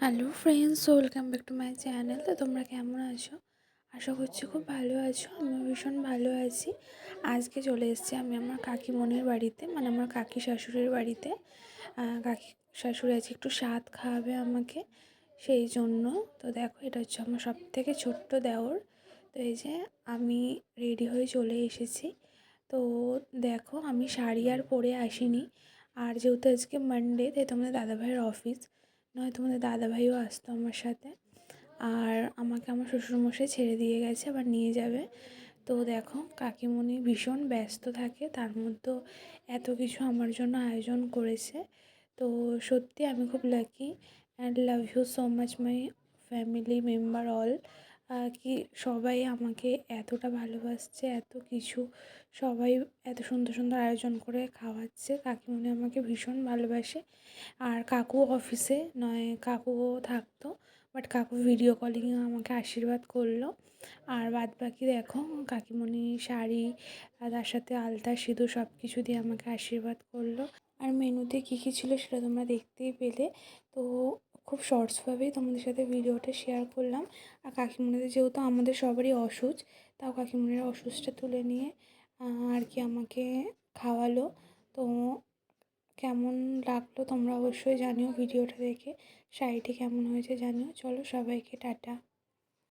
Hello friends, welcome back to my channel. তো তোমরা কেমন আছো? আশা করছি খুব ভালো আছো। আমিও ভীষণ ভালো আছি। আজকে চলে এসেছি আমি আমার কাকিমণির বাড়িতে, মানে আমার কাকি শাশুড়ির বাড়িতে। কাকি শাশুড়ি আজকে একটু স্বাদ খাওয়াবে আমাকে, সেই জন্য। তো দেখো, এটা হচ্ছে আমার সবথেকে ছোট্ট দেওর। তো এই যে আমি রেডি হয়ে চলে এসেছি। তো দেখো, আমি শাড়ি আর পরে আসিনি। আর যেহেতু আজকে মানডে, তাই তোমাদের দাদাভাইয়ের অফিস, নয় তোমাদের দাদাভাইও আসতো আমার সাথে। আর আমাকে আমার শ্বশুরমশাই ছেড়ে দিয়ে গেছে, আবার নিয়ে যাবে। তো দেখো, কাকিমণি ভীষণ ব্যস্ত থাকে, তার মধ্যেও এত কিছু আমার জন্য আয়োজন করেছে। তো সত্যি আমি খুব lucky and love you so much my family member all. কি সবাই আমাকে এতটা ভালোবাসছে, এত কিছু, সবাই এত সুন্দর সুন্দর আয়োজন করে খাওয়াচ্ছে। কাকিমণি আমাকে ভীষণ ভালোবাসে। আর কাকু অফিসে নয়, কাকুও থাকতো, বাট কাকু ভিডিও কলিংয়ে আমাকে আশীর্বাদ করলো। আর বাদ বাকি দেখো, কাকিমণি শাড়ি আর তার সাথে আলতা সিঁদুর সব কিছু দিয়ে আমাকে আশীর্বাদ করলো। আর মেনুতে কী কী ছিল সেটা তোমরা দেখতেই পেলে। তো খুব শর্টসভাবেই তোমাদের সাথে ভিডিওটা শেয়ার করলাম। আর কাকিমণিদের যেহেতু আমাদের সবারই অসুচ, তাও কাকিমণির অসুচটা তুলে নিয়ে আর কি আমাকে খাওয়ালো। তো কেমন লাগলো তোমরা অবশ্যই জানিও ভিডিওটা দেখে। শাড়িটি কেমন হয়েছে জানিও। চলো, সবাইকে টাটা।